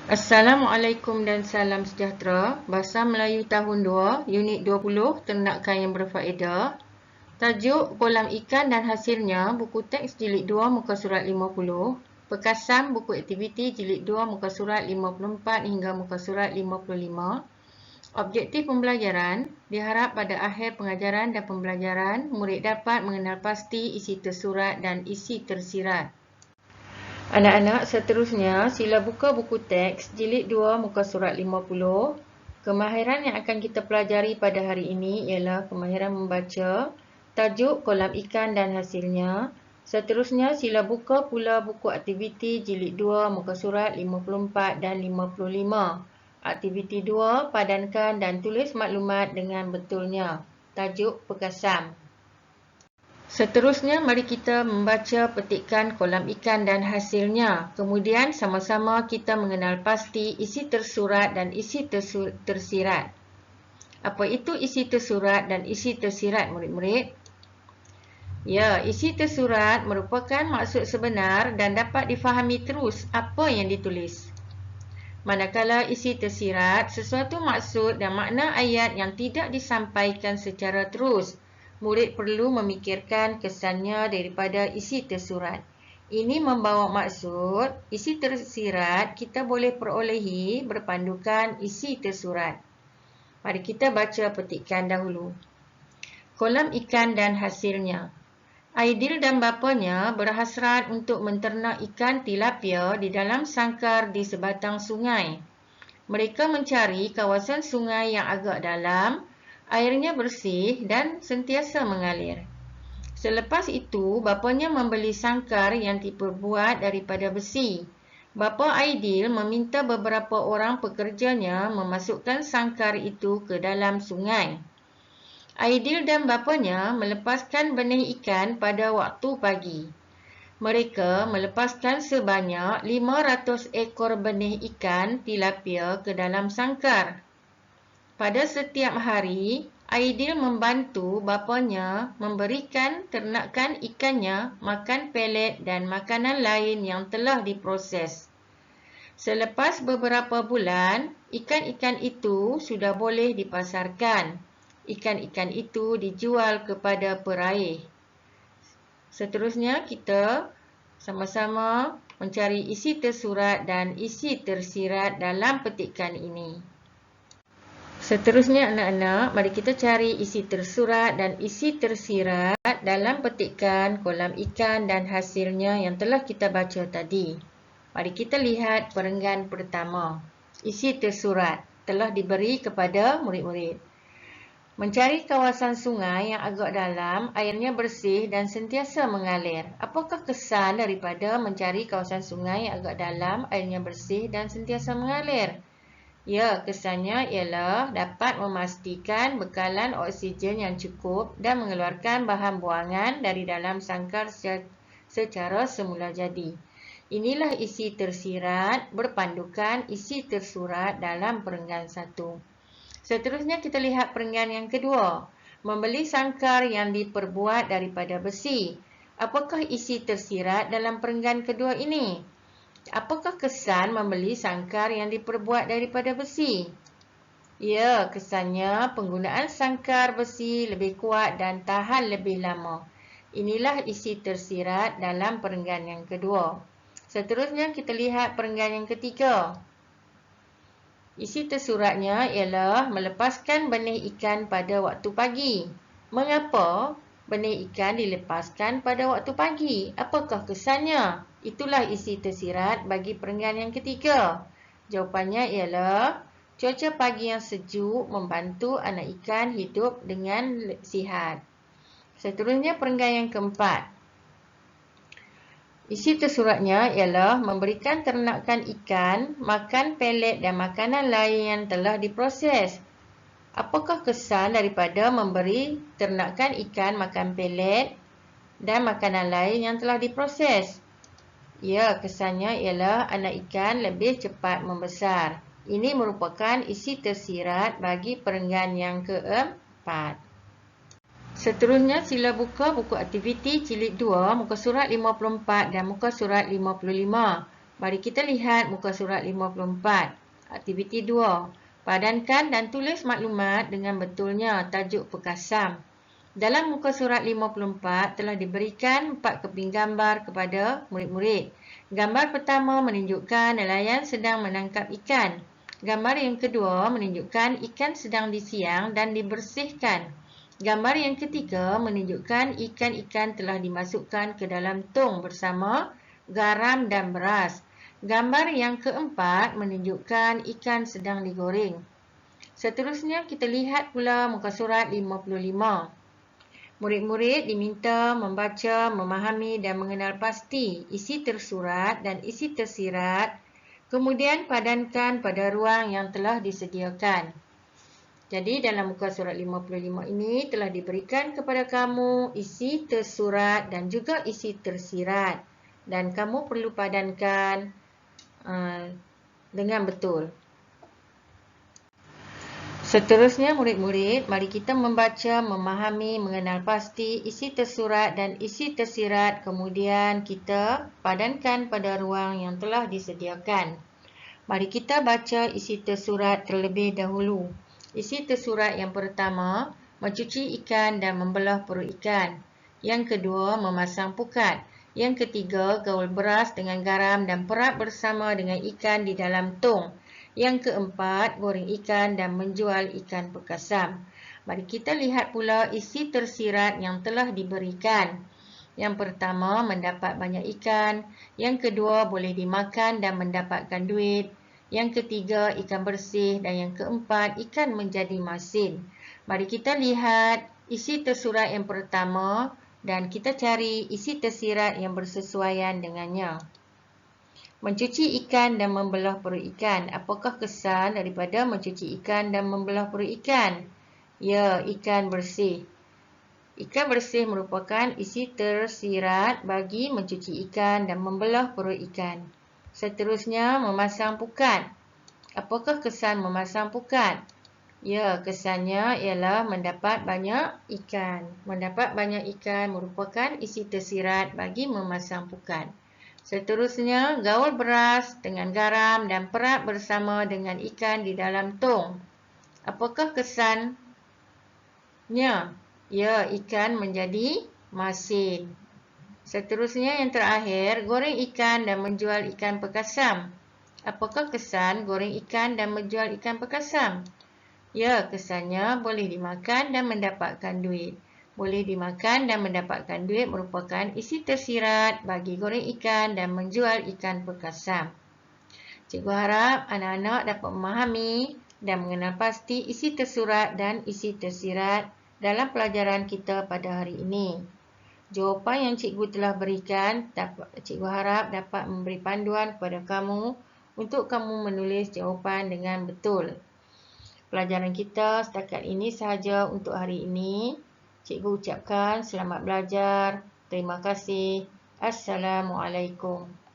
Assalamualaikum dan salam sejahtera. Bahasa Melayu tahun 2, unit 20, ternakan yang berfaedah. Tajuk kolam ikan dan hasilnya, buku teks jilid 2 muka surat 50. Pekasam buku aktiviti jilid 2 muka surat 54 hingga muka surat 55. Objektif pembelajaran, diharap pada akhir pengajaran dan pembelajaran, murid dapat mengenal pasti isi tersurat dan isi tersirat. Anak-anak, seterusnya sila buka buku teks jilid 2 muka surat 50. Kemahiran yang akan kita pelajari pada hari ini ialah kemahiran membaca, tajuk kolam ikan dan hasilnya. Seterusnya sila buka pula buku aktiviti jilid 2 muka surat 54 dan 55. Aktiviti 2, padankan dan tulis maklumat dengan betulnya. Tajuk pekasam. Seterusnya, mari kita membaca petikan kolam ikan dan hasilnya. Kemudian, sama-sama kita mengenal pasti isi tersurat dan isi tersirat. Apa itu isi tersurat dan isi tersirat, murid-murid? Ya, isi tersurat merupakan maksud sebenar dan dapat difahami terus apa yang ditulis. Manakala isi tersirat, sesuatu maksud dan makna ayat yang tidak disampaikan secara terus. Murid perlu memikirkan kesannya daripada isi tersurat. Ini membawa maksud, isi tersirat kita boleh perolehi berpandukan isi tersurat. Mari kita baca petikan dahulu. Kolam ikan dan hasilnya. Aidil dan bapanya berhasrat untuk menternak ikan tilapia di dalam sangkar di sebatang sungai. Mereka mencari kawasan sungai yang agak dalam, airnya bersih dan sentiasa mengalir. Selepas itu, bapanya membeli sangkar yang diperbuat daripada besi. Bapa Aidil meminta beberapa orang pekerjanya memasukkan sangkar itu ke dalam sungai. Aidil dan bapanya melepaskan benih ikan pada waktu pagi. Mereka melepaskan sebanyak 500 ekor benih ikan tilapia ke dalam sangkar. Pada setiap hari, Aidil membantu bapanya memberikan ternakan ikannya makan pelet dan makanan lain yang telah diproses. Selepas beberapa bulan, ikan-ikan itu sudah boleh dipasarkan. Ikan-ikan itu dijual kepada peraih. Seterusnya, kita sama-sama mencari isi tersurat dan isi tersirat dalam petikan ini. Seterusnya, anak-anak, mari kita cari isi tersurat dan isi tersirat dalam petikan kolam ikan dan hasilnya yang telah kita baca tadi. Mari kita lihat perenggan pertama. Isi tersurat telah diberi kepada murid-murid. Mencari kawasan sungai yang agak dalam, airnya bersih dan sentiasa mengalir. Apakah kesan daripada mencari kawasan sungai yang agak dalam, airnya bersih dan sentiasa mengalir? Ya, kesannya ialah dapat memastikan bekalan oksigen yang cukup dan mengeluarkan bahan buangan dari dalam sangkar secara semula jadi. Inilah isi tersirat berpandukan isi tersurat dalam perenggan 1. Seterusnya kita lihat perenggan yang kedua. Membeli sangkar yang diperbuat daripada besi. Apakah isi tersirat dalam perenggan kedua ini? Apakah kesan membeli sangkar yang diperbuat daripada besi? Ya, kesannya penggunaan sangkar besi lebih kuat dan tahan lebih lama. Inilah isi tersirat dalam perenggan yang kedua. Seterusnya kita lihat perenggan yang ketiga. Isi tersuratnya ialah melepaskan benih ikan pada waktu pagi. Mengapa benih ikan dilepaskan pada waktu pagi? Apakah kesannya? Itulah isi tersirat bagi perenggan yang ketiga. Jawapannya ialah cuaca pagi yang sejuk membantu anak ikan hidup dengan sihat. Seterusnya perenggan yang keempat. Isi tersuratnya ialah memberikan ternakan ikan makan pelet dan makanan lain yang telah diproses. Apakah kesan daripada memberi ternakan ikan makan pelet dan makanan lain yang telah diproses? Ya, kesannya ialah anak ikan lebih cepat membesar. Ini merupakan isi tersirat bagi perenggan yang keempat. Seterusnya, sila buka buku aktiviti jilid 2, muka surat 54 dan muka surat 55. Mari kita lihat muka surat 54. Aktiviti 2. Padankan dan tulis maklumat dengan betulnya tajuk pekasam. Dalam muka surat 54 telah diberikan 4 keping gambar kepada murid-murid. Gambar pertama menunjukkan nelayan sedang menangkap ikan. Gambar yang kedua menunjukkan ikan sedang disiang dan dibersihkan. Gambar yang ketiga menunjukkan ikan-ikan telah dimasukkan ke dalam tong bersama garam dan beras. Gambar yang keempat menunjukkan ikan sedang digoreng. Seterusnya kita lihat pula muka surat 55. Murid-murid diminta membaca, memahami dan mengenal pasti isi tersurat dan isi tersirat, kemudian padankan pada ruang yang telah disediakan. Jadi dalam muka surat 55 ini telah diberikan kepada kamu isi tersurat dan juga isi tersirat. Dan kamu perlu padankan dengan betul. Seterusnya murid-murid, mari kita membaca, memahami, mengenal pasti isi tersurat dan isi tersirat, kemudian kita padankan pada ruang yang telah disediakan. Mari kita baca isi tersurat terlebih dahulu. Isi tersurat yang pertama, mencuci ikan dan membelah perut ikan. Yang kedua, memasang pukat. Yang ketiga, gaul beras dengan garam dan perap bersama dengan ikan di dalam tong. Yang keempat, goreng ikan dan menjual ikan pekasam. Mari kita lihat pula isi tersirat yang telah diberikan. Yang pertama, mendapat banyak ikan. Yang kedua, boleh dimakan dan mendapatkan duit. Yang ketiga, ikan bersih. Dan yang keempat, ikan menjadi masin. Mari kita lihat isi tersurat yang pertama dan kita cari isi tersirat yang bersesuaian dengannya. Mencuci ikan dan membelah perut ikan. Apakah kesan daripada mencuci ikan dan membelah perut ikan? Ya, ikan bersih. Ikan bersih merupakan isi tersirat bagi mencuci ikan dan membelah perut ikan. Seterusnya, memasang pukat. Apakah kesan memasang pukat? Ya, kesannya ialah mendapat banyak ikan. Mendapat banyak ikan merupakan isi tersirat bagi memasang pukat. Seterusnya, gaul beras dengan garam dan perap bersama dengan ikan di dalam tong. Apakah kesannya? Ya, ikan menjadi masin. Seterusnya yang terakhir, goreng ikan dan menjual ikan pekasam. Apakah kesan goreng ikan dan menjual ikan pekasam? Ya, kesannya boleh dimakan dan mendapatkan duit. Boleh dimakan dan mendapatkan duit merupakan isi tersirat bagi goreng ikan dan menjual ikan pekasam. Cikgu harap anak-anak dapat memahami dan mengenal pasti isi tersurat dan isi tersirat dalam pelajaran kita pada hari ini. Jawapan yang cikgu telah berikan, cikgu harap dapat memberi panduan kepada kamu untuk kamu menulis jawapan dengan betul. Pelajaran kita setakat ini sahaja untuk hari ini. Cikgu ucapkan selamat belajar. Terima kasih. Assalamualaikum.